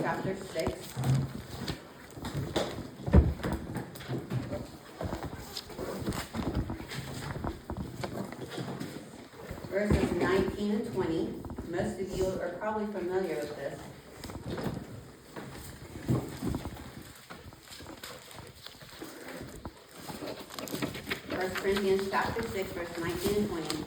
chapter 6. Verses 19 and 20. Most of you are probably familiar with this. 1 Corinthians chapter 6, verse 19 and 20.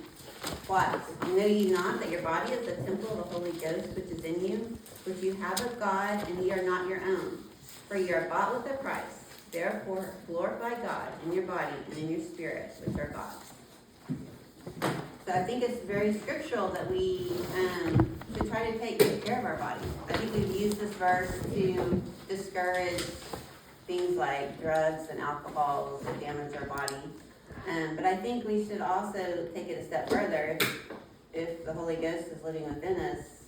What? Know ye not that your body is the temple of the Holy Ghost which is in you, which you have of God, and ye are not your own? For ye are bought with a price. Therefore glorify God in your body and in your spirit, which are God's. So I think it's very scriptural that we should try to take good care of our body. I think we've used this verse to discourage things like drugs and alcohol that damage our body. But I think we should also take it a step further. If the Holy Ghost is living within us,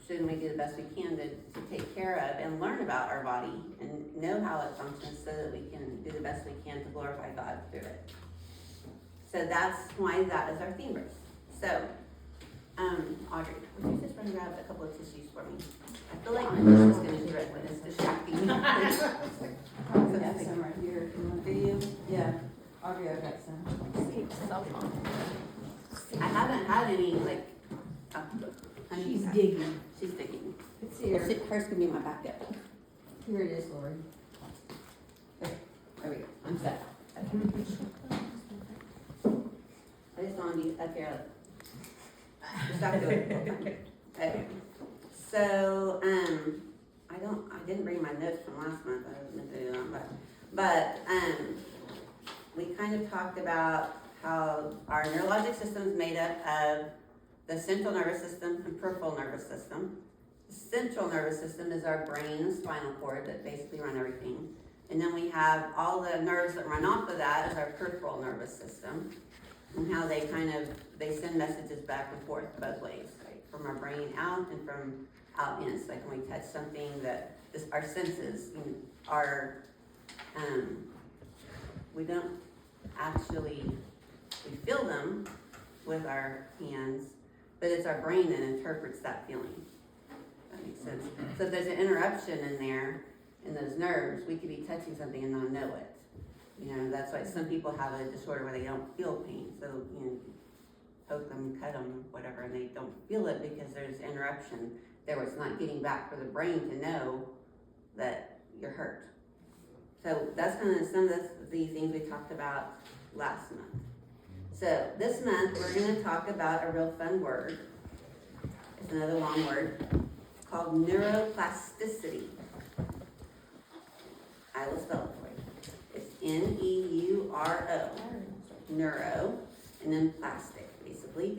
shouldn't we do the best we can to take care of and learn about our body and know how it functions so that we can do the best we can to glorify God through it? So that's why that is our theme verse. So, Audrey, would you just run and grab a couple of tissues for me? I feel like my voice is going to drip when it's distracting me. I have some right here. Do you? Yeah, Audrey, I've got some. Keep cell phone. I haven't had any, like, honey. She's digging. She's digging. It's here. Hers can be my backup. Here it is, Lori. There we go. I'm set. I just want to be up here. Just have to do it. Okay. So, I didn't bring my notes from last month. I was meant to do that, but we kind of talked about how our neurologic system is made up of the central nervous system and peripheral nervous system. The central nervous system is our brain and spinal cord that basically run everything. And then we have all the nerves that run off of that is our peripheral nervous system, and how they send messages back and forth both ways, right? From our brain out and from out in. It's like when we touch something that our senses are, we don't actually, we feel them with our hands, but it's our brain that interprets that feeling. That makes sense. So if there's an interruption in there, in those nerves, we could be touching something and not know it. That's why some people have a disorder where they don't feel pain. So, poke them, cut them, whatever, and they don't feel it because there's interruption there where it's not getting back for the brain to know that you're hurt. So that's kind of some of the things we talked about last month. So this month we're going to talk about a real fun word. It's another long word called neuroplasticity. I will spell it for you. It's Neuro, neuro, and then plastic, basically,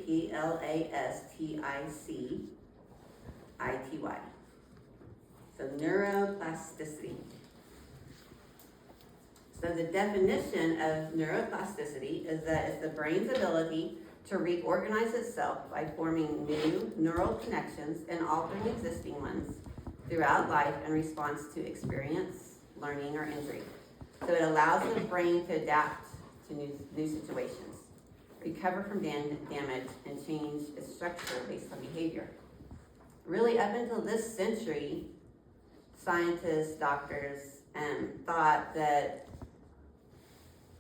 Plasticity. So neuroplasticity. So the definition of neuroplasticity is that it's the brain's ability to reorganize itself by forming new neural connections and altering existing ones throughout life in response to experience, learning, or injury. So it allows the brain to adapt to new situations, recover from damage, and change its structure based on behavior. Really, up until this century, scientists, doctors, thought that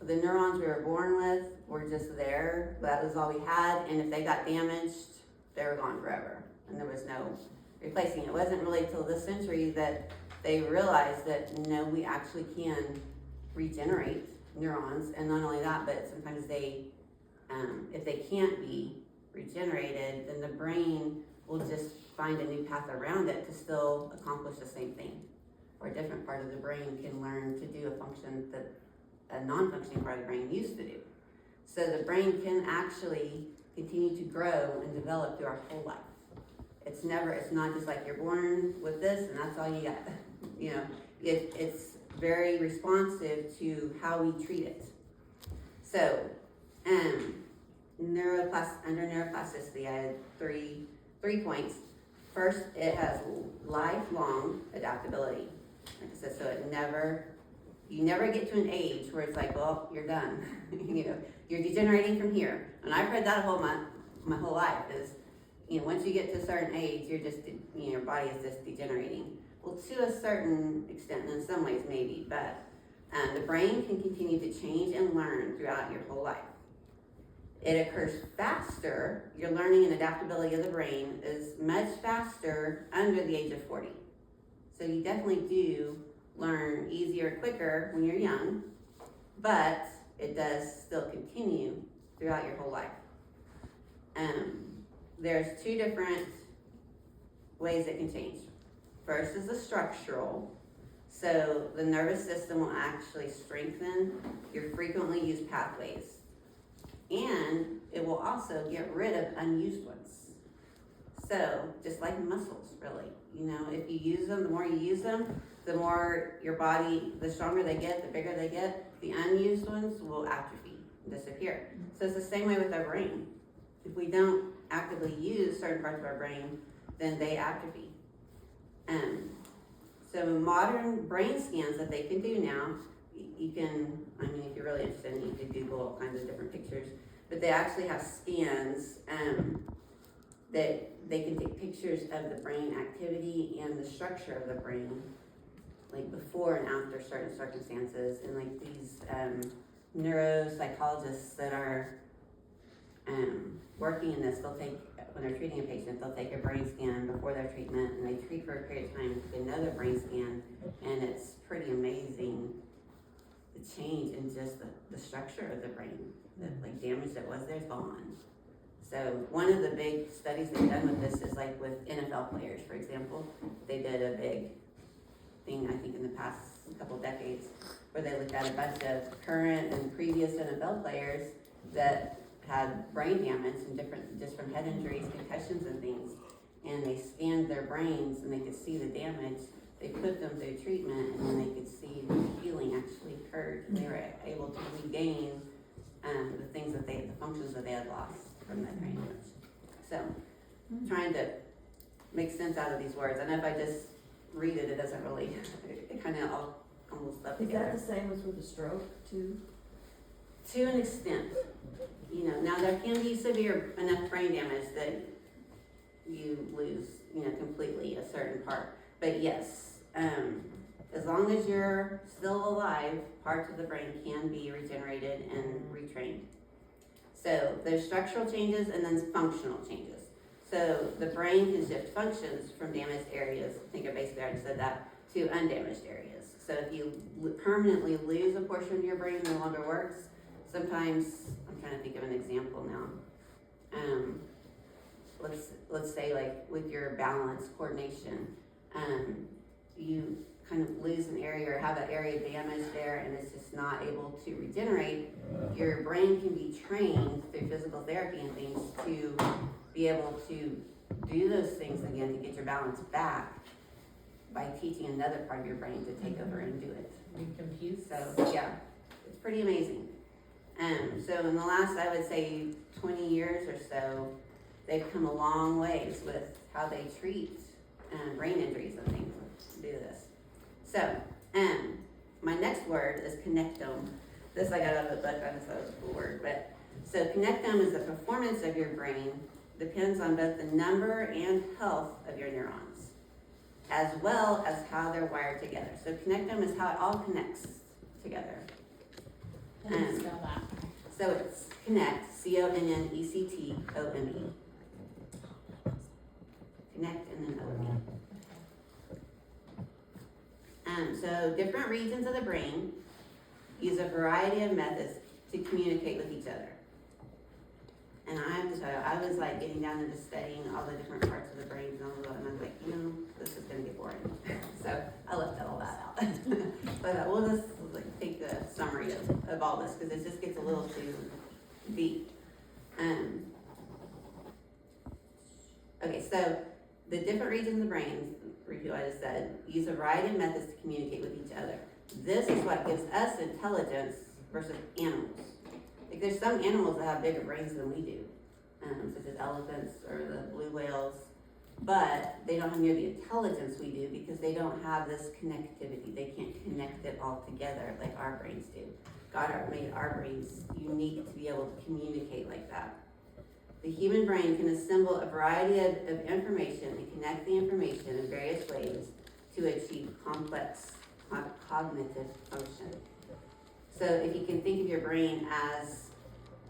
the neurons we were born with were just there. That was all we had, and if they got damaged, they were gone forever, and there was no replacing. It wasn't really till this century that they realized that no, we actually can regenerate neurons, and not only that, but sometimes they, if they can't be regenerated, then the brain will just find a new path around it to still accomplish the same thing. Or a different part of the brain can learn to do a function that a non-functioning part of the brain used to do. So the brain can actually continue to grow and develop through our whole life. It's not just like you're born with this and that's all you got. It's very responsive to how we treat it. So, under neuroplasticity, I had three points. First, it has lifelong adaptability. Like I said, so you never get to an age where it's like, well, you're done. You're degenerating from here. And I've heard that my whole life is, once you get to a certain age, you're just, your body is just degenerating. Well, to a certain extent, and in some ways maybe, but the brain can continue to change and learn throughout your whole life. It occurs faster. Your learning and adaptability of the brain is much faster under the age of 40. So you definitely do learn easier, quicker when you're young, but it does still continue throughout your whole life. There's two different ways it can change. First is the structural. So the nervous system will actually strengthen your frequently used pathways. And it will also get rid of unused ones. So just like muscles, really. If you use them, the more you use them, the more your body, the stronger they get, the bigger they get. The unused ones will atrophy, disappear. So it's the same way with our brain. If we don't actively use certain parts of our brain, then they atrophy. So modern brain scans that they can do now, you can, if you're really interested, you can Google all kinds of different pictures, but they actually have scans that they can take pictures of the brain activity and the structure of the brain, like before and after certain circumstances, and like these neuropsychologists that are working in this, they'll take, when they're treating a patient, they'll take a brain scan before their treatment, and they treat for a period of time, take another brain scan, and it's pretty amazing the change in just the structure of the brain. The like damage that was there is gone. So one of the big studies they've done with this is like with NFL players, for example. They did a big thing, I think, in the past couple of decades, where they looked at a bunch of current and previous NFL players that had brain damage and just from head injuries, concussions and things, and they scanned their brains and they could see the damage. They put them through treatment, and then they could see the healing actually occurred. They were able to regain the functions that they had lost from that brain damage. So, trying to make sense out of these words. I know if I just read it, it doesn't really, it kind of all almost stuff together. Is that the same as with a stroke too? To an extent. Now there can be severe enough brain damage that you lose, completely a certain part. But yes, as long as you're still alive, parts of the brain can be regenerated and retrained. So there's structural changes and then functional changes. So the brain can shift functions from damaged areas, I think I basically already said that, to undamaged areas. So if you permanently lose a portion of your brain that no longer works, sometimes, I'm trying to think of an example now. Let's say like with your balance coordination, you kind of lose an area or have an area damaged there and it's just not able to regenerate. Your brain can be trained through physical therapy and things to be able to do those things again to get your balance back by teaching another part of your brain to take over and do it. Confused. So yeah, it's pretty amazing. So in the last, I would say 20 years or so, they've come a long ways with how they treat brain injuries and things to do this. So, my next word is connectome. This I got out of the book, I just thought it was a cool word. But so connectome is the performance of your brain depends on both the number and health of your neurons, as well as how they're wired together. So connectome is how it all connects together. How do you spell that? So it's connect, C-O-N-N-E-C-T-O-M-E. Connect and then O-M-E. So different regions of the brain use a variety of methods to communicate with each other. And I have to tell you, I was like getting down into studying all the different parts of the brain and all of that, and I was like, this is gonna get boring. So I left all that out. But we'll just take the summary of all this, because it just gets a little too deep. Okay, so the different regions of the brain, repeat what I just said, use a variety of methods to communicate with each other. This is what gives us intelligence versus animals. Like there's some animals that have bigger brains than we do, such as elephants or the blue whales, but they don't have near the intelligence we do because they don't have this connectivity. They can't connect it all together like our brains do. God made our brains unique to be able to communicate like that. The human brain can assemble a variety of information and connect the information in various ways to achieve complex cognitive function. So if you can think of your brain as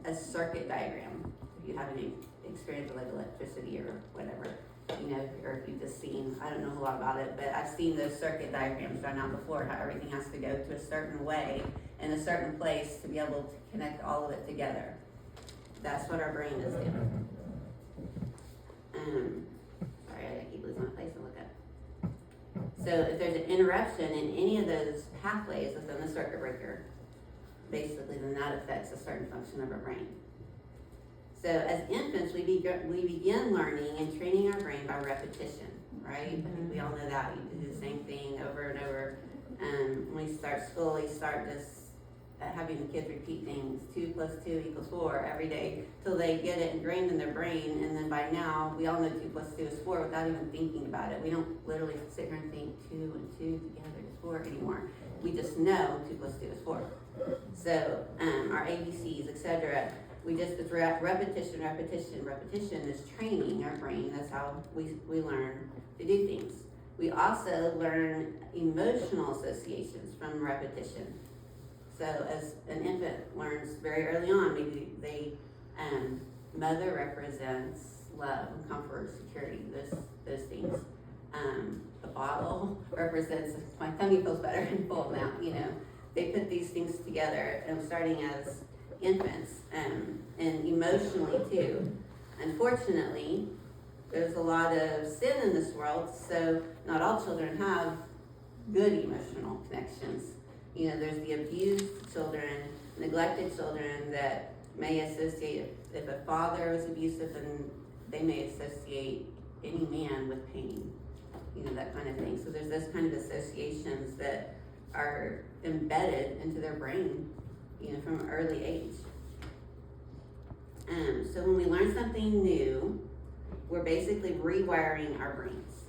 a circuit diagram, if you have any experience with like electricity or whatever, you know, or if you've just seen, I don't know a lot about it, but I've seen those circuit diagrams drawn out before, how everything has to go to a certain way in a certain place to be able to connect all of it together. That's what our brain is doing. Sorry, I keep losing my place to look at. So if there's an interruption in any of those pathways within the circuit breaker, basically then that affects a certain function of our brain. So as infants, we begin learning and training our brain by repetition, right? I think we all know that. You do the same thing over and over. When we start school, we start just having the kids repeat things, 2 + 2 = 4 every day, till they get it ingrained in their brain, and then by now, we all know 2 + 2 is 4 without even thinking about it. We don't literally sit here and think 2 and 2 together is 4 anymore. We just know 2 + 2 is 4. So, our ABCs, etc., we just, it's repetition is training our brain. That's how we learn to do things. We also learn emotional associations from repetition. So as an infant learns very early on, maybe mother represents love, comfort, security, those things. A bottle represents, my tummy feels better and full now, you know. They put these things together, starting as infants, and emotionally too. Unfortunately, there's a lot of sin in this world, so not all children have good emotional connections. You know, there's the abused children, neglected children that may associate, if a father was abusive, then they may associate any man with pain, you know, that kind of thing. So there's those kind of associations that are embedded into their brain, you know, from an early age. So when we learn something new, we're basically rewiring our brains.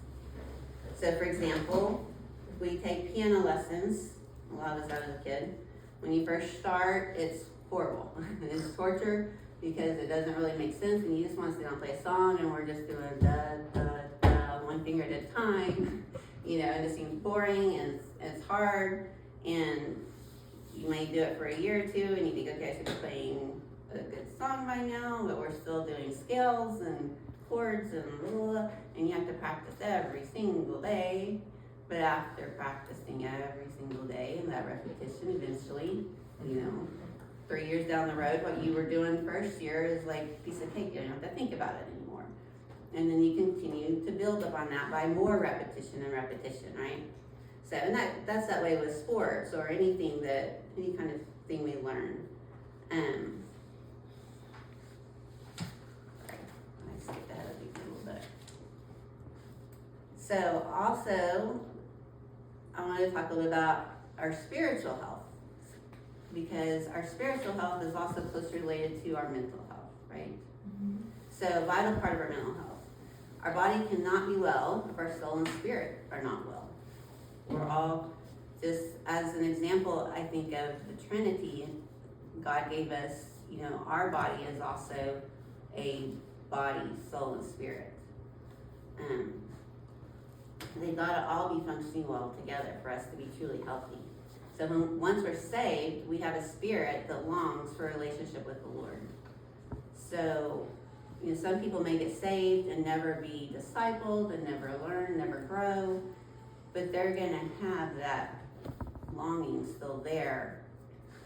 So for example, if we take piano lessons, a lot of us had as a kid, when you first start, it's horrible. It's torture because it doesn't really make sense, and you just want to sit down and play a song, and we're just doing da, da, da, one finger at a time, you know, and it seems boring, and it's hard, and you may do it for a year or two, and you think, okay, I should be playing a good song by now, but we're still doing scales and chords and you have to practice every single day. But after practicing every single day and that repetition, eventually, you know, 3 years down the road, what you were doing first year is like a piece of cake. You don't have to think about it anymore. And then you continue to build up on that by more repetition and repetition, right? So, and that's that way with sports or any kind of thing we learn. I skipped ahead of you a little bit. So also, I wanted to talk a little bit about our spiritual health, because our spiritual health is also closely related to our mental health, right? So a vital part of our mental health. Our body cannot be well if our soul and spirit are not well. We're all, just as an example, I think of the Trinity, God gave us, you know, our body is also a body, soul, and spirit. They gotta all be functioning well together for us to be truly healthy. So once we're saved, we have a spirit that longs for a relationship with the Lord. So, you know, some people may get saved and never be discipled and never learn, never grow, but they're gonna have that longing still there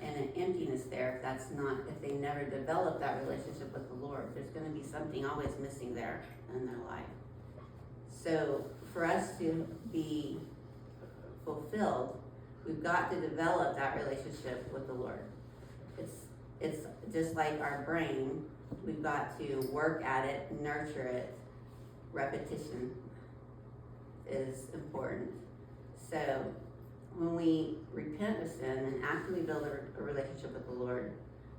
and an emptiness there if they never develop that relationship with the Lord. There's gonna be something always missing there in their life. So for us to be fulfilled, we've got to develop that relationship with the Lord. It's just like our brain, we've got to work at it, nurture it. Repetition is important. So when we repent of sin and actively build a relationship with the Lord,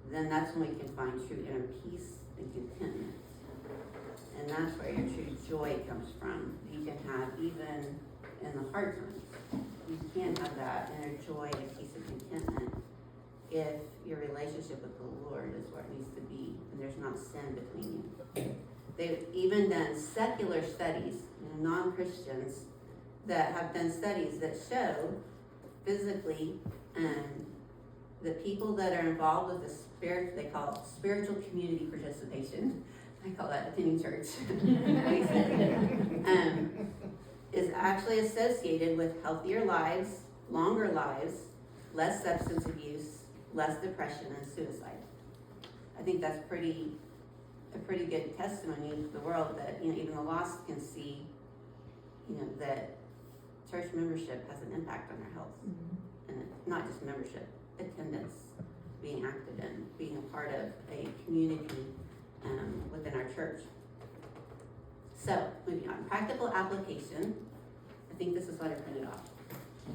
then that's when we can find true inner peace and contentment. And that's where your true joy comes from. You can have even in the hard times. You can have that inner joy and peace and contentment if your relationship with the Lord is where it needs to be and there's not sin between you. They've even done secular studies, non-Christians, that have done studies that show physically the people that are involved with the spirit, they call it spiritual community participation. I call that attending church. Is actually associated with healthier lives, longer lives, less substance abuse, less depression and suicide. I think that's a pretty good testimony to the world that, even the lost can see, that church membership has an impact on their health. And not just membership, attendance, being active in, being a part of a community within our church. So, moving on, practical application. I think this is what I printed off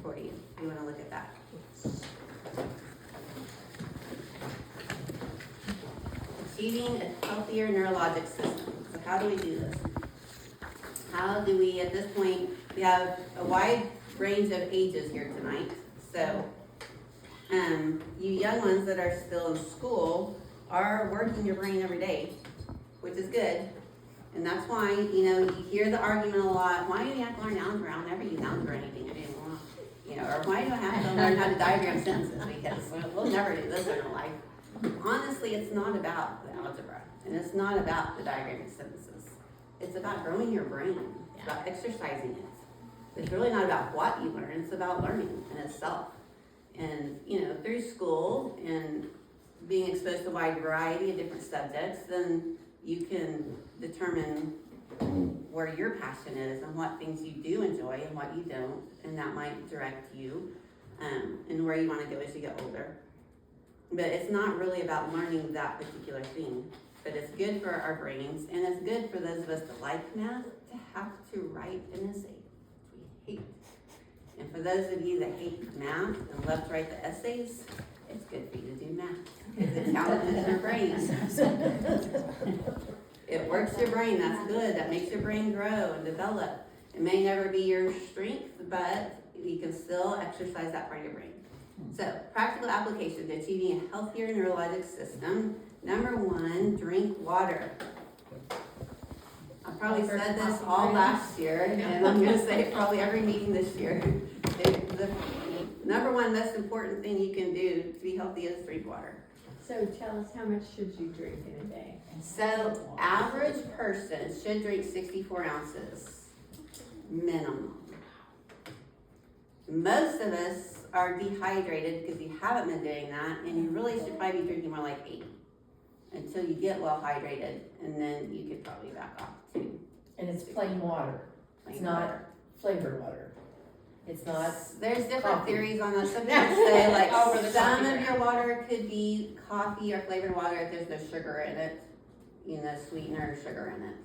for you. You want to look at that? Achieving a healthier neurologic system. So how do we do this? How do we, at this point, we have a wide range of ages here tonight. So, you young ones that are still in school are working your brain every day, which is good. And that's why, you hear the argument a lot, why do you have to learn algebra? I'll never use algebra or anything anymore. Or why do I have to learn how to diagram sentences? Because we'll never do this in our life. Honestly, it's not about the algebra, and it's not about the diagramming sentences. It's about growing your brain. It's about exercising it. It's really not about what you learn, it's about learning in itself. And, through school and being exposed to a wide variety of different subjects, then you can determine where your passion is and what things you do enjoy and what you don't, and that might direct you and where you want to go as you get older. But it's not really about learning that particular thing, but it's good for our brains, and it's good for those of us that like math to have to write an essay, which we hate. And for those of you that hate math and love to write the essays, it's good for you to do math, because it challenges your brain. It works your brain, that's good, that makes your brain grow and develop. It may never be your strength, but you can still exercise that part of your brain. So, practical application to achieving a healthier neurologic system. Number 1, drink water. I probably said this all last year, and I'm going to say it probably every meeting this year. The number 1 most important thing you can do to be healthy is drink water. So tell us, how much should you drink in a day? So, average person should drink 64 ounces minimum. Most of us are dehydrated because you haven't been doing that, and you really should probably be drinking more like 8 until you get well hydrated, and then you could probably back off too. And it's plain water. It's not flavored water. It's not. There's different coffee. Theories on that. Some people say like Over the some coffee of your water could be coffee or flavored water if there's no sugar in it, sweetener or sugar in it.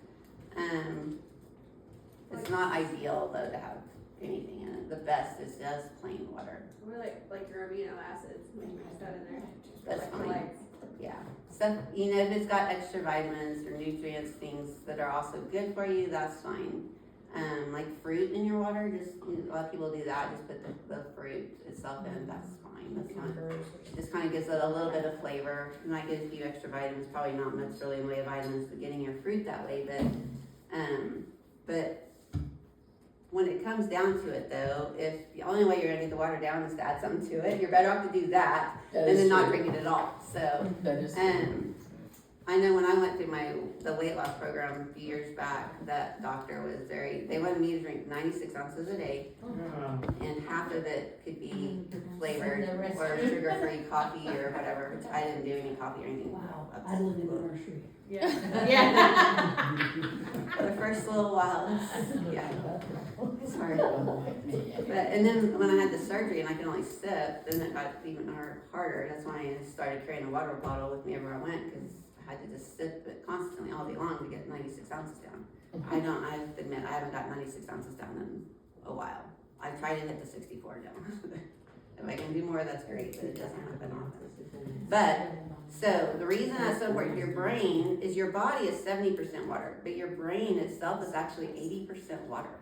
It's not ideal though to have anything in it. The best is just plain water. Or like your amino acids, when you mix that in there. That's fine. Like, Yeah. So, if it's got extra vitamins or nutrients, things that are also good for you, that's fine. Like fruit in your water, a lot of people do that, just put the fruit itself in, that's fine. That's not, it just kind of gives it a little bit of flavor. It might get a few extra vitamins, probably not much really in the way of vitamins, but getting your fruit that way, but when it comes down to it though, if the only way you're gonna get the water down is to add something to it, you're better off to do that and then not drink it at all. So, That is I know when I went through the weight loss program a few years back, that doctor was they wanted me to drink 96 ounces a day, and half of it could be flavored or sugar-free coffee or whatever, which I didn't do any coffee or anything. Wow, I live in the nursery. Yeah. The first little while, yeah, it's hard. And then when I had the surgery and I could only sip, then it got even harder. That's why I started carrying a water bottle with me everywhere I went, because I had to just sip it constantly all day long to get 96 ounces down. I have to admit, I haven't got 96 ounces down in a while. I tried to hit the 64 down. If I can do more, that's great, but it doesn't happen often. But, so the reason that's so important for your brain is your body is 70% water, but your brain itself is actually 80% water.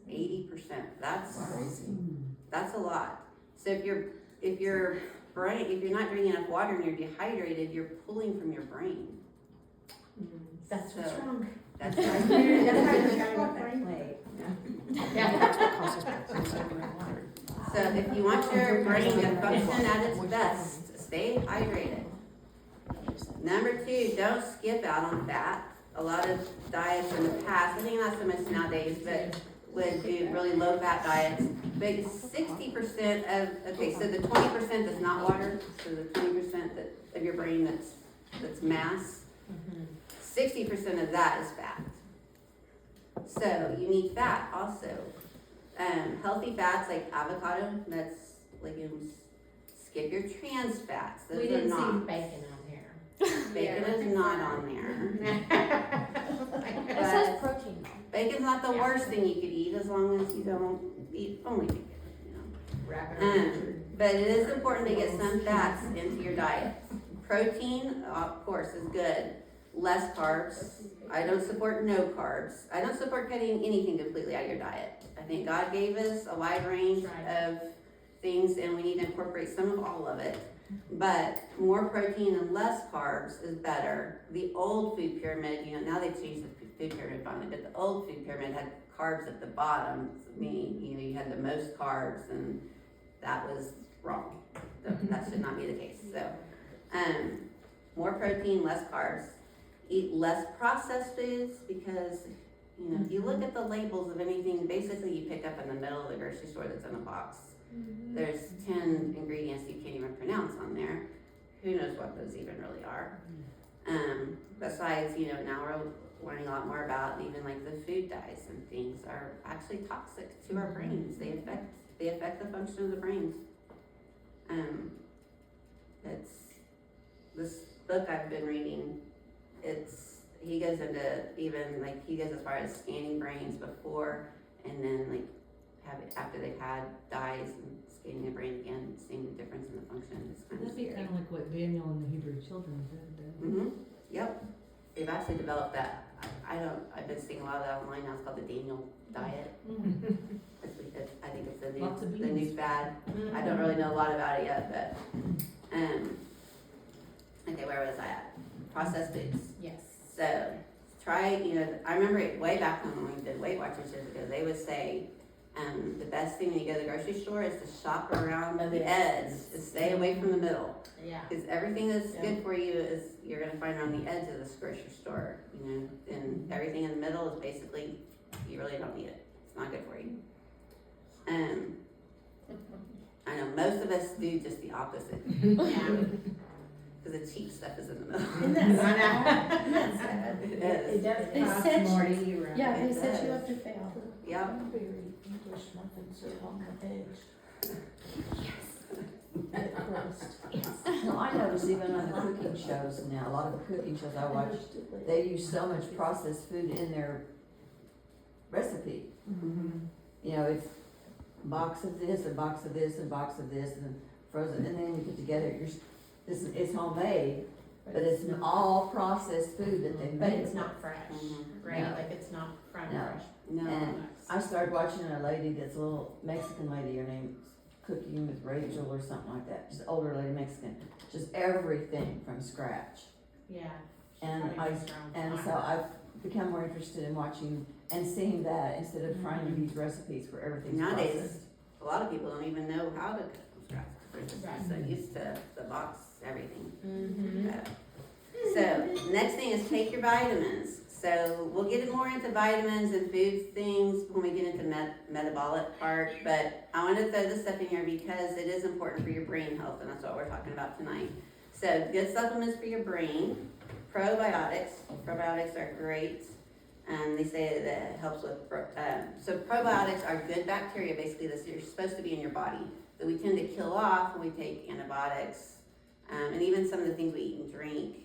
80%. That's a lot. So if your brain, if you're not drinking enough water and you're dehydrated, you're pulling from your brain. That's what's So- wrong. That's That's right. why you're with that plate. So if you want your brain to function at its best, stay hydrated. Number 2, don't skip out on fat. A lot of diets in the past, I think not so much nowadays, but would do really low fat diets. But 60% okay, so the 20% that's not water, so the 20% of your brain that's mass, 60% of that is fat. So you need fat also. Healthy fats like avocado, nuts, legumes. Skip your trans fats. Those We are didn't see not. bacon on here. Bacon is not on there. It says protein though. Bacon's not the worst thing you could eat as long as you don't eat only bacon. Wrap it around. But it is important to get some fats into your diet. Protein, of course, is good. Less carbs. I don't support no carbs. I don't support cutting anything completely out of your diet. I think God gave us a wide range of things and we need to incorporate some of all of it. But more protein and less carbs is better. The old food pyramid, now they've changed the food pyramid finally, but the old food pyramid had carbs at the bottom, meaning, you had the most carbs, and that was wrong. That should not be the case. So, more protein, less carbs. Eat less processed foods because, if you look at the labels of anything, basically you pick up in the middle of the grocery store that's in a box. There's 10 ingredients you can't even pronounce on there. Who knows what those even really are? Besides, now we're learning a lot more about even like the food dyes and things are actually toxic to our brains. They affect the function of the brain. It's this book I've been reading. He goes into even like he goes as far as scanning brains before and then after they've had dyes and scanning the brain again, seeing the difference in the function. It's kind of That'd be scary. kind of like what Daniel and the Hebrew children did. Mm-hmm. Yep. They've actually developed that. I've been seeing a lot of that online now. It's called the Daniel diet. I think it's Lots of the new beans. fad. I don't really know a lot about it yet, but okay, where was I at? Processed foods. Yes. So try, I remember it way back when we did Weight Watchers years ago, they would say, the best thing when you go to the grocery store is to shop around the edge, to stay away from the middle. Yeah. Because everything that's good for you is, you're gonna find around the edge of this grocery store, and everything in the middle is basically, you really don't need it. It's not good for you. I know most of us do just the opposite. Yeah. Because the cheap stuff is in the middle. Isn't that I sad? It It is. does They cost set more you- to eat around. Yeah, It they set you does. up to fail. Yep. English muffins are on the edge. Well, I notice even on the cooking shows now, a lot of the cooking shows I watch, they use so much processed food in their recipe. It's a box of this, a box of this, and a box of this, and frozen, and then you put together, it's homemade, but it's all processed food that they But make. it's not fresh, right? No. Like it's not front No. fresh. No. And I started watching a lady that's a little Mexican lady, her name's Cooking with Rachel or something like that, just older lady Mexican, just everything from scratch. Yeah. And Probably makes her own And so flavor. I've become more interested in watching and seeing that instead of trying these recipes where everything's Nowadays, processed. a lot of people don't even know how to cook from scratch. They're just Right. so used to the box, everything. Mm-hmm. So, next thing is take your vitamins. So, we'll get more into vitamins and food things when we get into metabolic part, but I want to throw this stuff in here because it is important for your brain health, and that's what we're talking about tonight. So, good supplements for your brain. Probiotics. Probiotics are great. They say that it helps with, so probiotics are good bacteria, basically, that you're supposed to be in your body, that we tend to kill off when we take antibiotics, and even some of the things we eat and drink,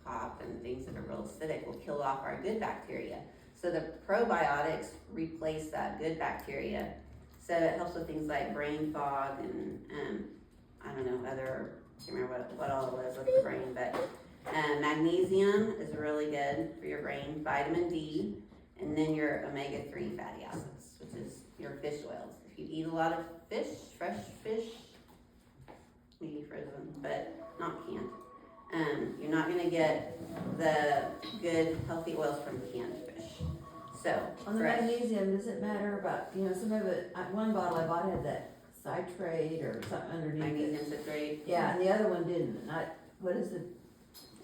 pop and things that are real acidic will kill off our good bacteria. So the probiotics replace that good bacteria. So it helps with things like brain fog and, I don't know, I can't remember what all it was with the brain, but magnesium is really good for your brain, vitamin D, and then your omega-3 fatty acids, which is your fish oils. If you eat a lot of fish, fresh fish, maybe frozen, but not canned. You're not gonna get the good healthy oils from canned fish. So, On the fresh. magnesium, does it matter about, some of it, one bottle I bought had that citrate or something underneath it. Magnesium citrate. Yeah, and the other one didn't, and what is it,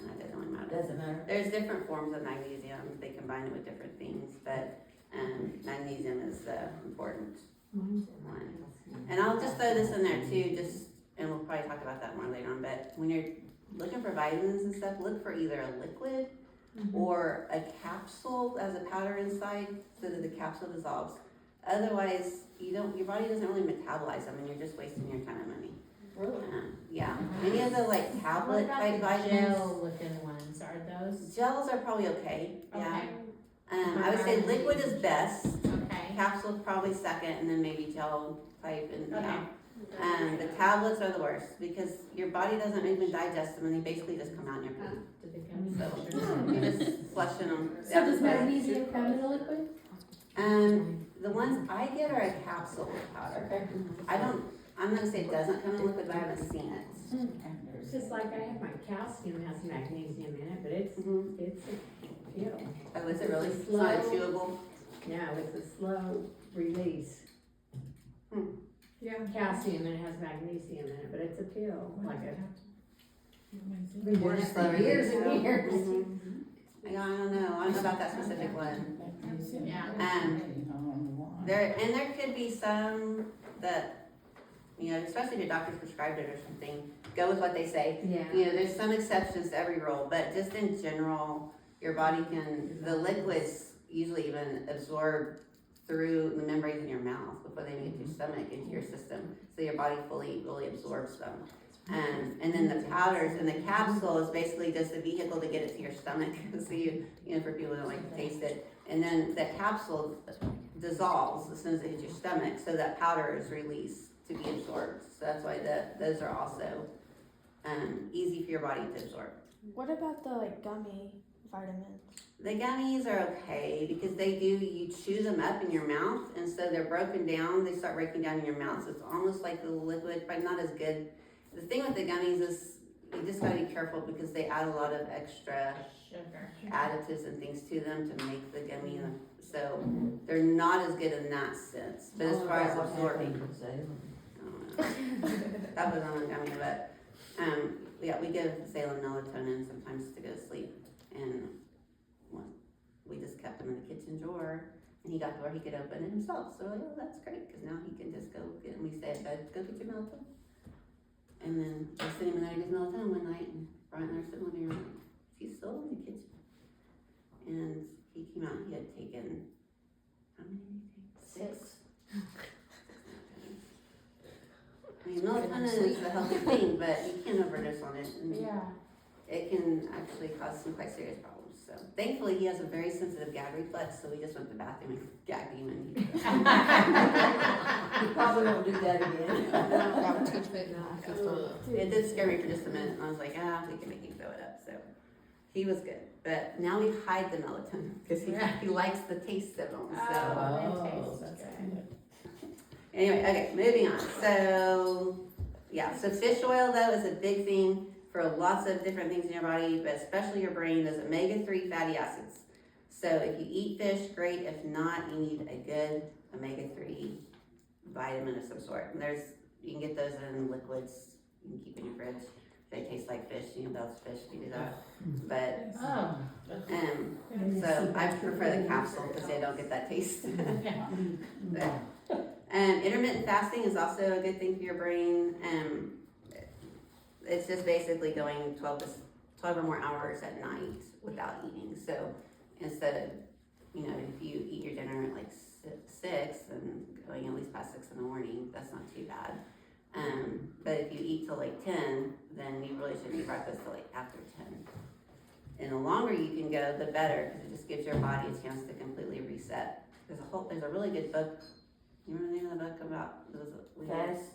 That doesn't really matter. doesn't matter? There's different forms of magnesium, they combine it with different things, but, magnesium is the important one. And I'll just throw this in there too, and we'll probably talk about that more later on, but when you're looking for vitamins and stuff, look for either a liquid or a capsule as a powder inside, so that the capsule dissolves. Otherwise, your body doesn't really metabolize them, and you're just wasting your time and money. Really? Yeah, any of the like What tablet about type the vitamins, gel looking ones, are those? gels are probably okay, yeah. Okay, I would say liquid is best, okay, capsule probably second, and then maybe gel type, and okay. yeah. The tablets are the worst, because your body doesn't even digest them, and they basically just come out in your poop. Did they come So, you're just flushing them. So does magnesium come in a liquid? The ones I get are a capsule with powder. Okay. I'm not gonna say it doesn't come in liquid, but I haven't seen it. It's just like I have my calcium has magnesium in it, but it's a pill. Oh, is it really? It's not Slow. chewable? No, it's a slow release. Yeah. Calcium and it has magnesium in it, but it's a pill, like a. Been doing it for Years and years. Yeah, I don't know about that specific one. Yeah. There could be some that, especially if your doctor prescribed it or something, go with what they say. Yeah. There's some exceptions to every rule, but just in general, your body the liquids usually even absorb through the membranes in your mouth before they get to your stomach, into your system. So your body really absorbs them. And then the powders and the capsule is basically just a vehicle to get it to your stomach. So for people who don't like to taste it. And then the capsule dissolves as soon as it hits your stomach, so that powder is released to be absorbed. So that's why those are also easy for your body to absorb. What about the gummy vitamins? The gummies are okay because you chew them up in your mouth, and so they're broken down. They start breaking down in your mouth, so it's almost like the liquid, but not as good. The thing with the gummies is you just gotta be careful because they add a lot of extra Sugar. additives and things to them to make the gummy, so they're not as good in that sense. But as far as absorbing, I don't know. That was on a gummy, but we give Salem melatonin sometimes to go to sleep, and we just kept him in the kitchen drawer, and he got to where he could open it himself. So we're like, oh, that's great, because now he can just go get. And we said, go get your melatonin. And then I sent him in there to get his melatonin one night, and Brian and I were sitting with him, and he's still in the kitchen. And he came out, he had taken, how many did he take? 6. I mean, melatonin is a healthy thing, but you can't overdose on it. And it can actually cause some quite serious problems. So thankfully, he has a very sensitive gag reflex, so we just went to the bathroom and gagged him. And You probably won't do that again. it did scare me for just a minute, and I was like, we can make him throw it up. So he was good, but now we hide the melatonin because he likes the taste of them. So That's good. anyway, okay, moving on. So so fish oil though is a big thing for lots of different things in your body, but especially your brain. There's omega-3 fatty acids. So if you eat fish, great. If not, you need a good omega-3 vitamin of some sort. And you can get those in liquids. You can keep in your fridge. They taste like fish. You can belch fish if you do that. But so I prefer the capsule because they don't get that taste. Intermittent fasting is also a good thing for your brain. It's just basically going 12 or more hours at night without eating. So instead of, if you eat your dinner at like 6 and going at least past 6 in the morning, that's not too bad. But if you eat till like 10, then you really shouldn't eat breakfast till like after 10. And the longer you can go, the better, because it just gives your body a chance to completely reset. There's a really good book. You remember the name of the book about Fast,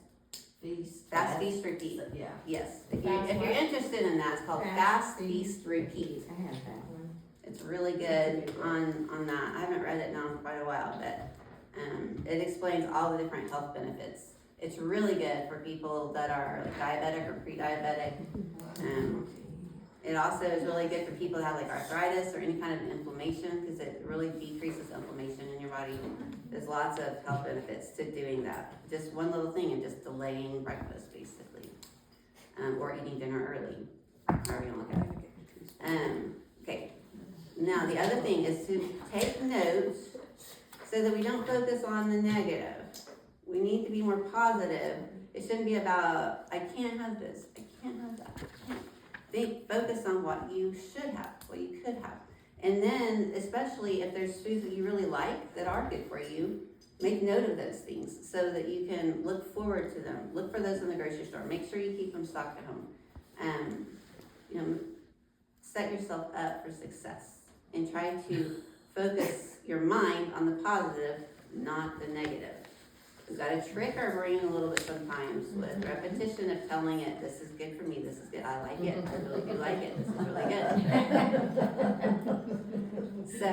Feast, Repeat. Yeah. Yes. If you're interested in that, it's called Fast, Feast, Repeat. I have that one. It's really good on that. I haven't read it now in quite a while, but it explains all the different health benefits It's really good for people that are diabetic or pre-diabetic. It also is really good for people that have like arthritis or any kind of inflammation, because it really decreases inflammation in your body. There's lots of health benefits to doing that. Just one little thing and just delaying breakfast basically, or eating dinner early, however you want to look at it. Okay, now the other thing is to take notes so that we don't focus on the negative. We need to be more positive. It shouldn't be about, I can't have this, I can't have that. Focus on what you should have, what you could have. And then, especially if there's foods that you really like that are good for you, make note of those things so that you can look forward to them. Look for those in the grocery store. Make sure you keep them stocked at home. You know, set yourself up for success and try to focus your mind on the positive, not the negative. We've got to trick our brain a little bit sometimes with repetition of telling it, this is good for me, this is good, I like it, I really do like it, this is really good. So,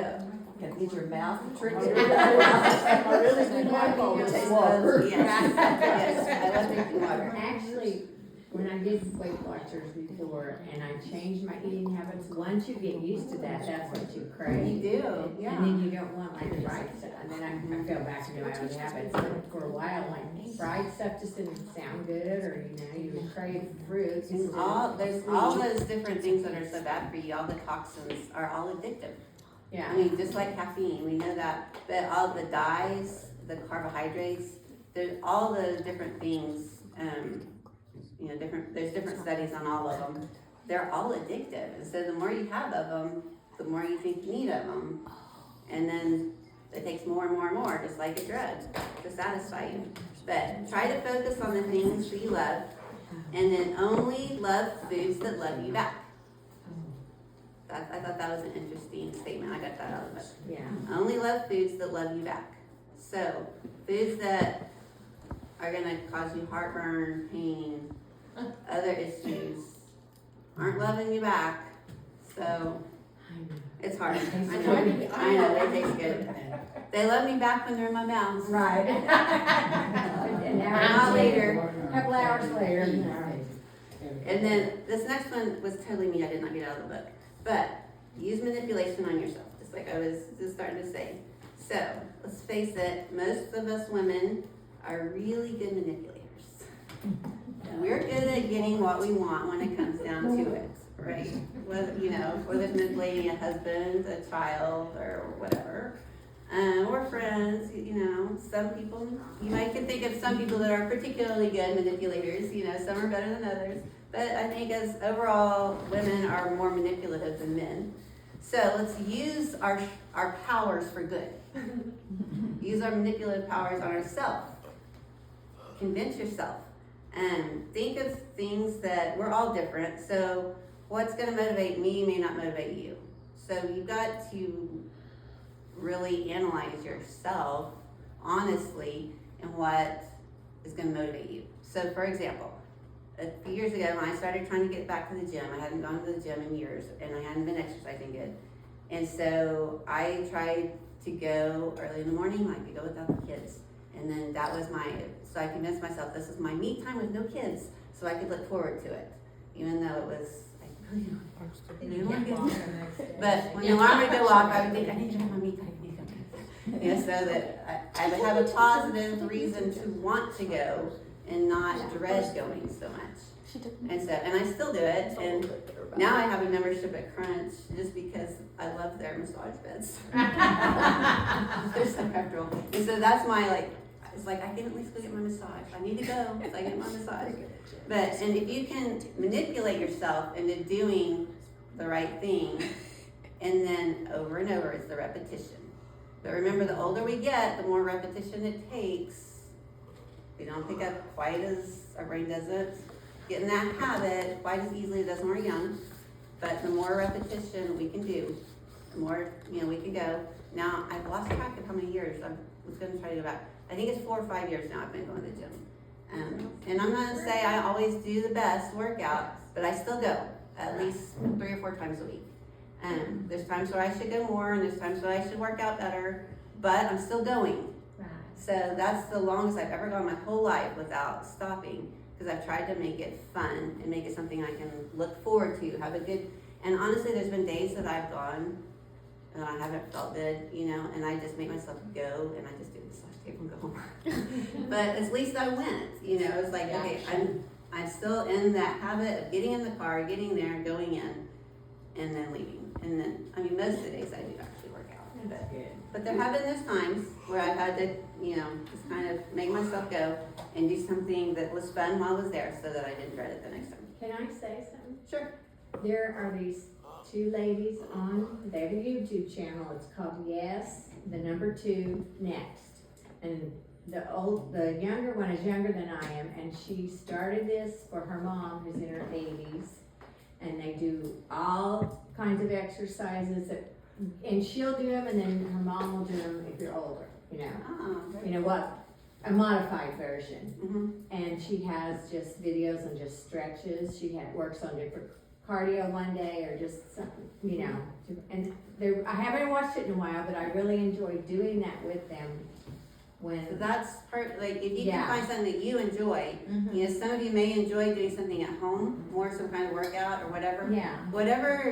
Can get your mouth tricked. I really do like all this water. yes, I love drinking water. Actually, when I did Weight Watchers before and I changed my eating habits, once you get used to that, that's what you You crave. do, yeah. And then you don't want like fried stuff, and then I fell back into my own habits, but for a while, like fried stuff just didn't sound good, or you would crave fruit. And there's all those different things that are so bad for you, all the toxins are all addictive. Yeah. I mean, just like caffeine, we know that, but all the dyes, the carbohydrates, there's all those different things, you know, there's different studies on all of them. They're all addictive, and so the more you have of them, the more you think you need of them. And then it takes more and more and more, just like a drug, to satisfy you. But try to focus on the things that you love, and then only love foods that love you back. I thought that was an interesting statement. I got that out of it. Yeah. Only love foods that love you back. So, foods that are gonna cause you heartburn, pain, other issues, aren't loving you back. So, it's hard. I know, they taste good. They love me back when they're in my mouth. Right. And Not later. A couple hours later. And then this next one was totally me. I did not get out of the book. But use manipulation on yourself, just like I was just starting to say. So let's face it, most of us women are really good manipulators. We're good at getting what we want when it comes down to it, right? Whether it's manipulating a husband, a child, or whatever. Or friends, some people, you might can think of some people that are particularly good manipulators, some are better than others. But I think as overall, women are more manipulative than men. So let's use our powers for good. Use our manipulative powers on ourselves. Convince yourself. And think of things that we're all different. So what's going to motivate me may not motivate you. So you've got to really analyze yourself honestly and what is going to motivate you. So for example, a few years ago when I started trying to get back to the gym, I hadn't gone to the gym in years and I hadn't been exercising good. And so I tried to go early in the morning, I could go without the kids. And then so I convinced myself this is my me time with no kids, so I could look forward to it. Even though it was, I really want to get but when the alarm would go off, I would think, I need to have my me time. So that I would have a positive reason to want to go and not dread going so much. And I still do it, and now I have a membership at Crunch just because I love their massage beds. They're so comfortable. And so that's it's like I can at least go get my massage. I need to go so I get my massage. And if you can manipulate yourself into doing the right thing, and then over and over, it's the repetition. But remember, the older we get, the more repetition it takes. We don't pick up quite as, our brain doesn't get in that habit quite as easily as when we're young. But the more repetition we can do, the more, we can go. Now, I've lost track of how many years. I was going to try to go back. I think it's 4 or 5 years now I've been going to the gym. And I'm not going to say I always do the best workout, but I still go at least 3 or 4 times a week. There's times where I should go more, and there's times where I should work out better, but I'm still going. Right. So that's the longest I've ever gone my whole life without stopping, because I've tried to make it fun and make it something I can look forward to, have a good, and honestly, there's been days that I've gone and I haven't felt good, you know, and I just make myself go and I just do this last tape and go home. But at least I went, you know, it's like, okay, I'm still in that habit of getting in the car, getting there, going in, and then leaving. And then, I mean, most of the days I do actually work out. That's good. But there have been those times where I've had to, you know, just kind of make myself go and do something that was fun while I was there so that I didn't dread it the next time. Can I say something? Sure. There are these two ladies on their YouTube channel. It's called Yes, the number 2 Next. And the younger one is younger than I am, and she started this for her mom who's in her 80s. And they do all kinds of exercises and she'll do them, and then her mom will do them if you're older, you know. Oh, You know what? A modified version. Mm-hmm. And she has just videos and just stretches. She works on different cardio one day or just something, you know. And I haven't watched it in a while, but I really enjoy doing that with them. So When that's part, like, if you Yeah. can find something that you enjoy, you know, some of you may enjoy doing something at home, more some kind of workout or whatever. yeah, Whatever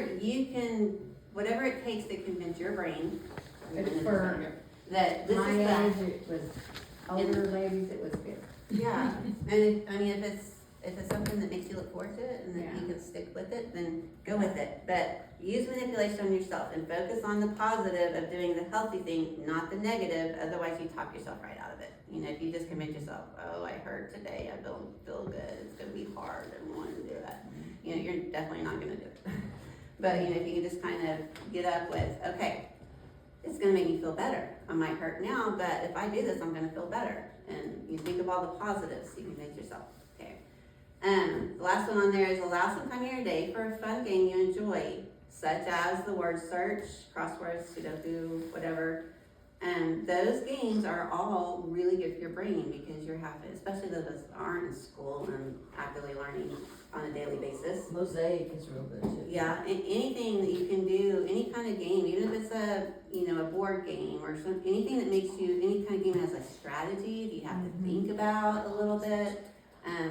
it takes to convince your brain for that this my is that. age, it was older ladies, it was good. Yeah, and I mean, if it's something that makes you look forward to it and that Yeah. you can stick with it, then go with it. But use manipulation on yourself and focus on the positive of doing the healthy thing, not the negative. Otherwise, you talk yourself right out of it. You know, if you just convince yourself, oh, I hurt today, I don't feel good, it's gonna be hard, I don't want to do that. You know, you're definitely not gonna do it. But you know, if you can just kind of get up with, okay, it's gonna make me feel better. I might hurt now, but if I do this, I'm gonna feel better. And you think of all the positives, you convince yourself. Okay. The last one on there is allow some time in your day for a fun game you enjoy, such as the word search, crosswords, Sudoku, whatever. And those games are all really good for your brain because you're having, especially those that aren't in school and actively learning on a daily basis. Mosaic is real good too. Yeah, and anything that you can do, any kind of game, even if it's a board game or anything that makes you, any kind of game that has a strategy that you have to think about a little bit,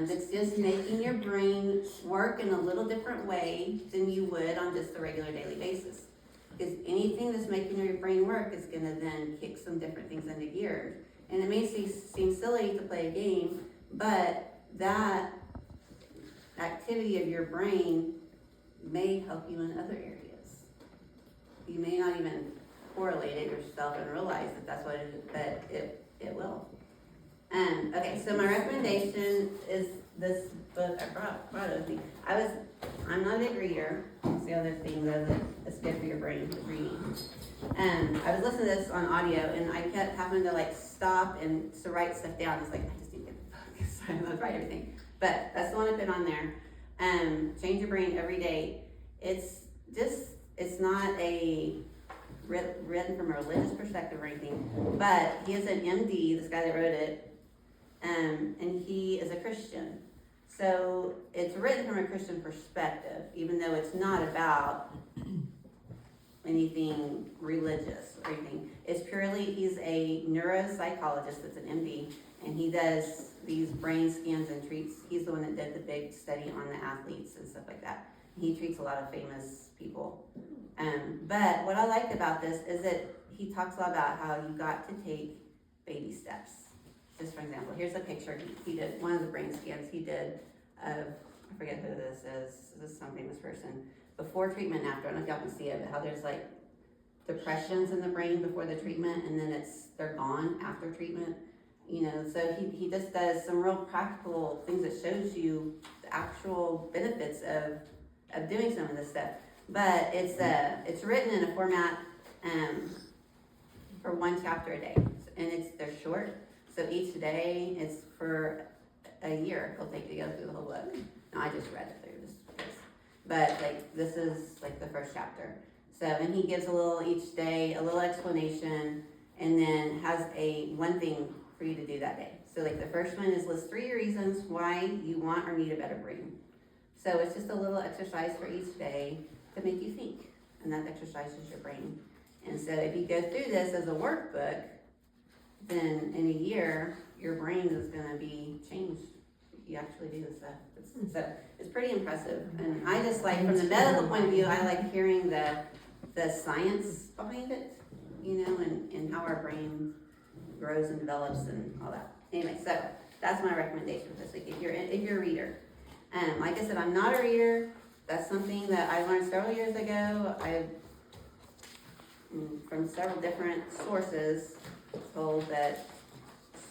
that's just making your brain work in a little different way than you would on just a regular daily basis. Because anything that's making your brain work is gonna then kick some different things into gear. And it may seem silly to play a game, but that activity of your brain may help you in other areas. You may not even correlate it yourself and realize that that's what it is, but it will. Okay, so my recommendation is this book. I brought it with me. I'm not a big reader. It's the other thing that it's good for your brain, is reading. I was listening to this on audio and I kept having to like stop and to write stuff down. It's like, I just need to get the book, so I don't write everything. But that's the one I put on there. Change your brain every day. It's not written from a religious perspective or anything, but he is an MD, this guy that wrote it, and he is a Christian. So it's written from a Christian perspective, even though it's not about anything religious or anything. It's purely, he's a neuropsychologist that's an MD, and he does these brain scans and treats. He's the one that did the big study on the athletes and stuff like that. He treats a lot of famous people. But what I liked about this is that he talks a lot about how you got to take baby steps. Just for example, here's a picture he did, one of the brain scans he did of, I forget who this is. This is some famous person. Before treatment and after. I don't know if y'all can see it, but how there's like depressions in the brain before the treatment and then they're gone after treatment. You know, so he just does some real practical things that shows you the actual benefits of doing some of this stuff. But it's written in a format for one chapter a day, and they're short. So each day is for a year. It'll take you to go through the whole book. No, I just read it through just because. But like this is like the first chapter. So and he gives each day a little explanation, and then has one thing for you to do that day. So like the first one is list 3 reasons why you want or need a better brain. So it's just a little exercise for each day to make you think, and that exercises your brain. And so if you go through this as a workbook, then in a year, your brain is gonna be changed. You actually do this stuff. So it's pretty impressive. And I just like, from the medical point of view, I like hearing the science behind it, you know, and how our brain grows and develops and all that. Anyway, so that's my recommendation for this week, if you're a reader. Like I said, I'm not a reader. That's something that I learned several years ago. From several different sources, told that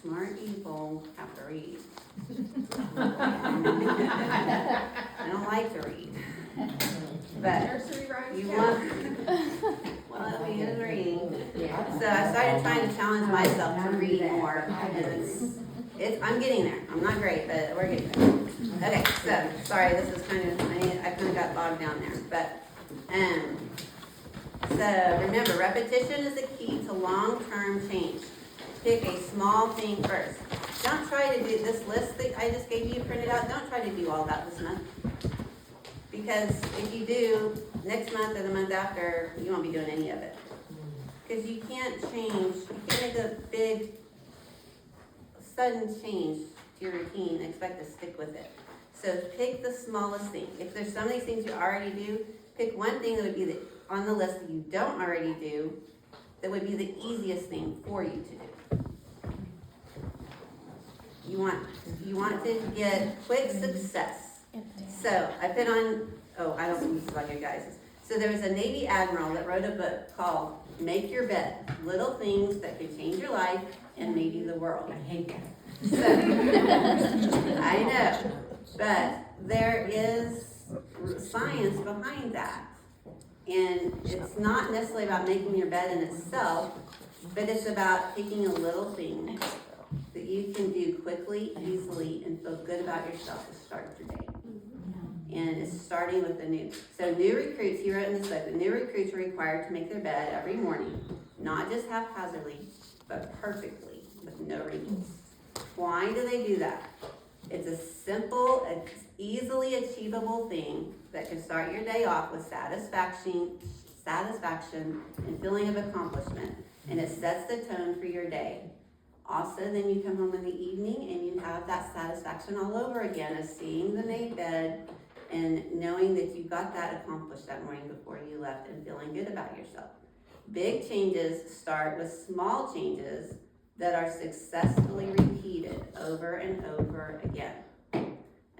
smart people have to read. I don't like to read. But Nursery rhymes. you too. want, well, he is reading. So I started trying to challenge myself to read more, and I'm getting there. I'm not great, but we're getting there. Okay, so, sorry, this is kind of, I kind of got bogged down there, but, so remember, repetition is the key to long-term change. Pick a small thing first. Don't try to do this list that I just gave you printed out. Don't try to do all that this month. Because if you do, next month or the month after, you won't be doing any of it. Because you can't change, you can't make a big, sudden change to your routine and expect to stick with it. So pick the smallest thing. If there's some of these things you already do, pick one thing that would be on the list that you don't already do, that would be the easiest thing for you to do. You want to get quick success. So I put on, I don't think this is about you guys. So there was a Navy admiral that wrote a book called Make Your Bed, Little Things That Could Change Your Life and Maybe the World. I hate that. So, I know, but there is science behind that. And it's not necessarily about making your bed in itself, but it's about taking a little thing that you can do quickly, easily, and feel good about yourself to start your day. And it's starting with new recruits, he wrote in this book, that new recruits are required to make their bed every morning, not just haphazardly, but perfectly, with no wrinkles. Why do they do that? It's a simple, easily achievable thing that can start your day off with satisfaction and feeling of accomplishment, and it sets the tone for your day. Also, then you come home in the evening and you have that satisfaction all over again of seeing the made bed and knowing that you got that accomplished that morning before you left and feeling good about yourself. Big changes start with small changes that are successfully repeated over and over again.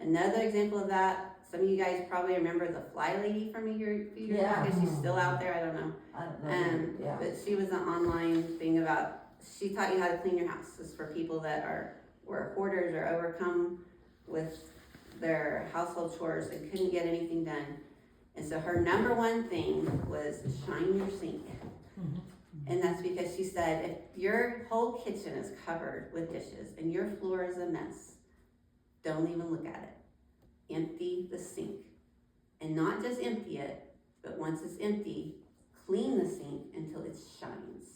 Another example of that, some of you guys probably remember the Fly Lady from a few years back. Is she still out there? I don't know. I don't know. Yeah. But she was an online thing about, she taught you how to clean your house. This is for people that were hoarders or overcome with their household chores and couldn't get anything done. And so her number one thing was shine your sink. And that's because she said, if your whole kitchen is covered with dishes and your floor is a mess, don't even look at it. Empty the sink. And not just empty it, but once it's empty, clean the sink until it shines.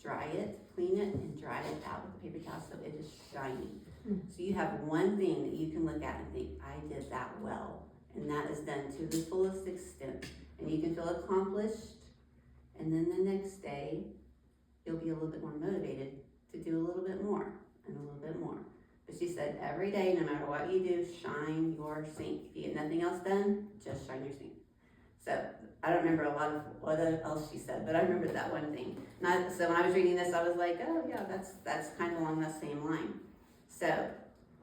Dry it, clean it, and dry it out with a paper towel so it is shining. So you have one thing that you can look at and think, I did that well. And that is done to the fullest extent. And you can feel accomplished. And then the next day, you'll be a little bit more motivated to do a little bit more and a little bit more. But she said, every day, no matter what you do, shine your sink. If you get nothing else done, just shine your sink. So I don't remember a lot of what else she said, but I remember that one thing. So when I was reading this, I was like, oh yeah, that's kind of along that same line. So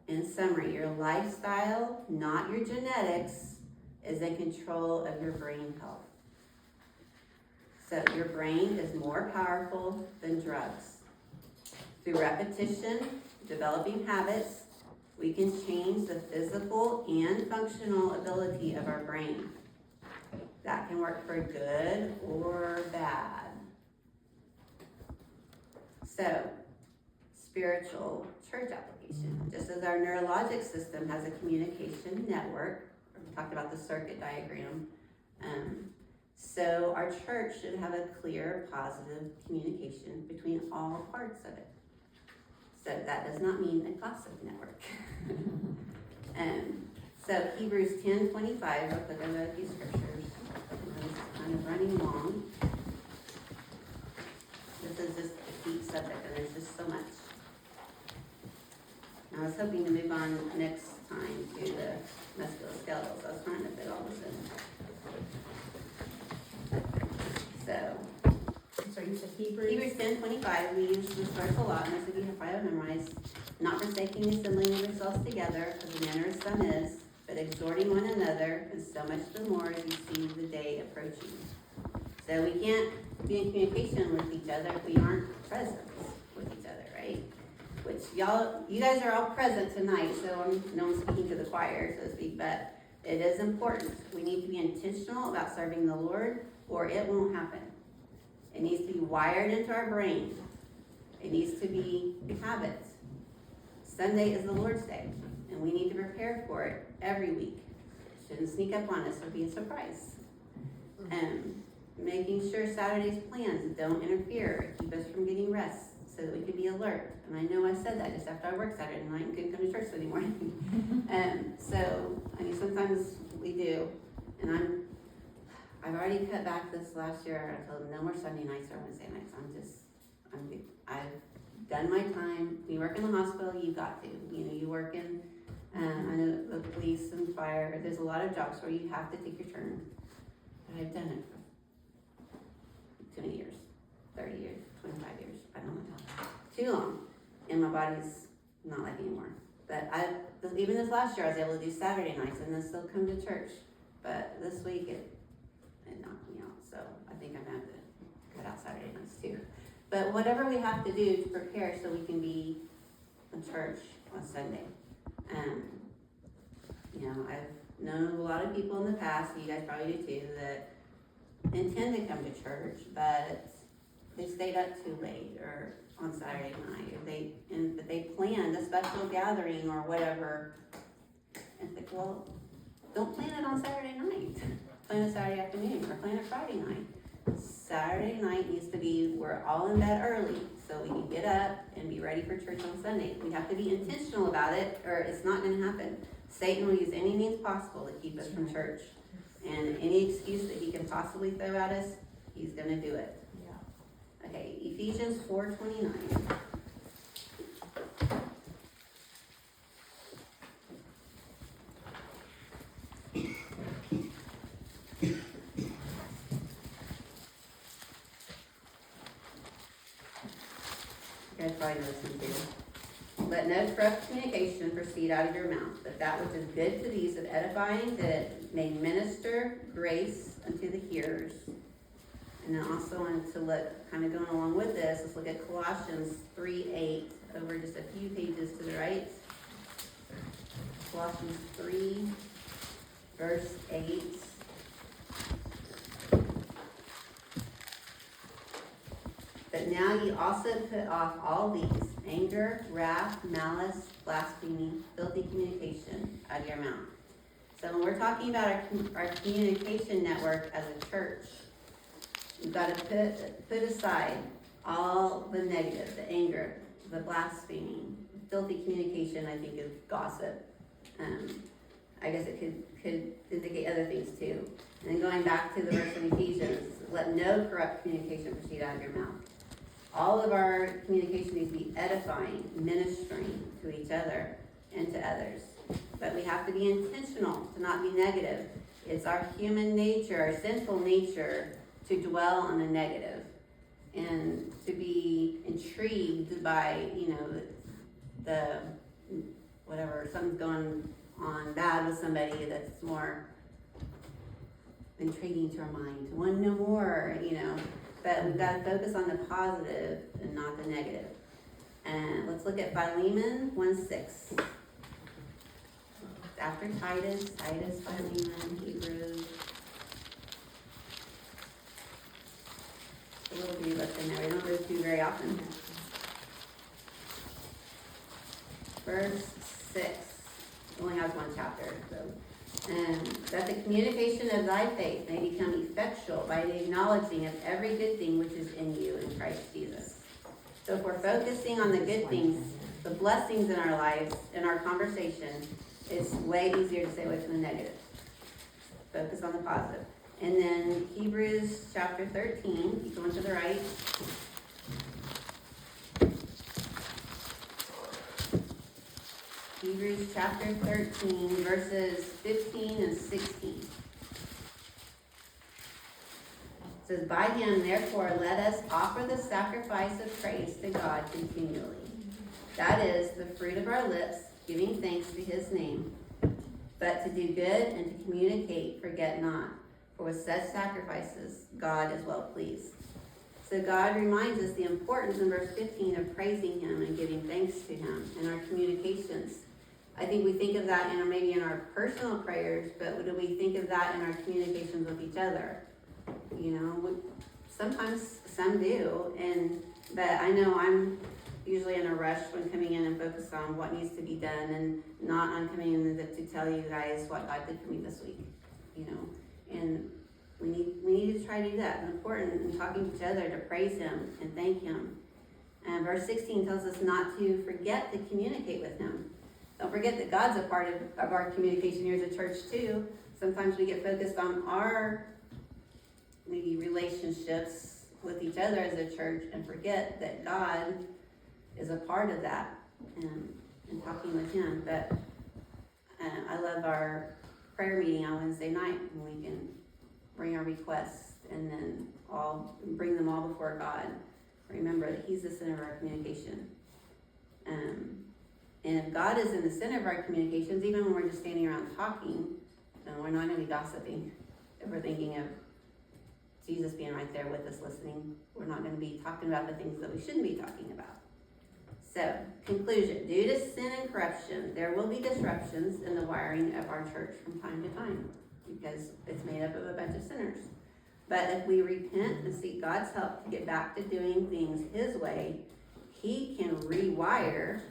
in summary, your lifestyle, not your genetics, is in control of your brain health. So your brain is more powerful than drugs. Through repetition, developing habits, we can change the physical and functional ability of our brain. That can work for good or bad. So, spiritual church application. Just as our neurologic system has a communication network, we talked about the circuit diagram, so our church should have a clear, positive communication between all parts of it. So that does not mean a gossip network. So Hebrews 10:25, real quick, I'm going to a few scriptures. It's kind of running long. This is just deep subject, and there's just so much. I was hoping to move on next time to the musculoskeletal, so I was trying to fit all this in. So, So you said Hebrews? Hebrews 10:25, we use this verse a lot, most of you have probably memorized. Not forsaking the assembling of yourselves together, as the manner of some is, but exhorting one another, and so much the more as you see the day approaching. So we can't be in communication with each other if we aren't present with each other, right? Which you guys are all present tonight, so no one's speaking to the choir, so to speak, but it is important. We need to be intentional about serving the Lord, or it won't happen. It needs to be wired into our brain. It needs to be habits. Sunday is the Lord's Day, and we need to prepare for it every week. It shouldn't sneak up on us or be a surprise. Making sure Saturday's plans don't interfere, keep us from getting rest, so that we can be alert. And I know I said that just after I worked Saturday night and couldn't come to church Sunday morning. So, I mean, sometimes we do, and I've already cut back this last year. I told them no more Sunday nights or Wednesday nights. I've done my time. You work in the hospital, you've got to. You work in, I know the police and fire. There's a lot of jobs where you have to take your turn. But I've done it for too many years, 30 years, 25 years. I don't know. Too long. And my body's not like anymore. But even this last year, I was able to do Saturday nights and then still come to church. But this week, it knocked me out. So I think I'm going to have to cut out Saturday nights too. But whatever we have to do to prepare so we can be in church on Sunday. I've known a lot of people in the past, you guys probably do too, that intend to come to church, but they stayed up too late or on Saturday night, but they planned a special gathering or whatever. And it's like, well, don't plan it on Saturday night. Plan it Saturday afternoon or plan it Friday night. Saturday night needs to be, we're all in bed early so we can get up and be ready for church on Sunday. We have to be intentional about it or it's not going to happen. Satan will use any means possible to keep us from church. And any excuse that he can possibly throw at us, he's going to do it. Yeah. Okay, Ephesians 4:29. You guys probably know this one too. Let no corrupt communication proceed out of your mouth, but that which is good to these of edifying, that it may minister grace unto the hearers. And then also wanted to look, kind of going along with this, let's look at Colossians 3:8, over just a few pages to the right. Colossians 3, verse 8. But now ye also put off all these, anger, wrath, malice, blasphemy, filthy communication out of your mouth. So when we're talking about our communication network as a church, we've got to put aside all the negative, the anger, the blasphemy, filthy communication, I think is gossip. I guess it could indicate other things too. And then going back to the verse in Ephesians, let no corrupt communication proceed out of your mouth. All of our communication needs to be edifying, ministering to each other and to others. But we have to be intentional to not be negative. It's our human nature, our sinful nature, to dwell on the negative and to be intrigued by, the whatever, something's going on bad with somebody that's more intriguing to our mind, to want to know more, But we've got to focus on the positive and not the negative. And let's look at Philemon 1:6. After Titus, Philemon, Hebrews. A little bit left in there. We don't go through very often. Verse 6. It only has one chapter, so. That the communication of thy faith may become effectual by the acknowledging of every good thing which is in you in Christ Jesus. So if we're focusing on the good things, the blessings in our lives, in our conversation, it's way easier to stay away from the negative. Focus on the positive. And then Hebrews chapter 13, keep going to the right. Hebrews chapter 13, verses 15 and 16. It says, by him, therefore, let us offer the sacrifice of praise to God continually. That is the fruit of our lips, giving thanks to his name. But to do good and to communicate, forget not. For with such sacrifices, God is well pleased. So God reminds us the importance in verse 15 of praising him and giving thanks to him in our communications. I think we think of that maybe in our personal prayers, but do we think of that in our communications with each other? Sometimes some do, but I know I'm usually in a rush when coming in and focused on what needs to be done and not on coming in to tell you guys what God did for me this week, and we need to try to do that. It's important in talking to each other to praise him and thank him. And verse 16 tells us not to forget to communicate with him. Don't forget that God's a part of our communication here as a church too. Sometimes we get focused on our maybe relationships with each other as a church and forget that God is a part of that and talking with him. But I love our prayer meeting on Wednesday night when we can bring our requests and then bring them all before God. Remember that he's the center of our communication. And if God is in the center of our communications, even when we're just standing around talking, then we're not going to be gossiping. If we're thinking of Jesus being right there with us listening, we're not going to be talking about the things that we shouldn't be talking about. So, conclusion. Due to sin and corruption, there will be disruptions in the wiring of our church from time to time because it's made up of a bunch of sinners. But if we repent and seek God's help to get back to doing things his way, he can rewire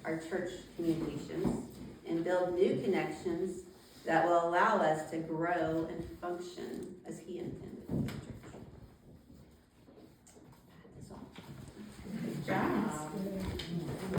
our church communications and build new connections that will allow us to grow and function as he intended for the church. That is all. Good job.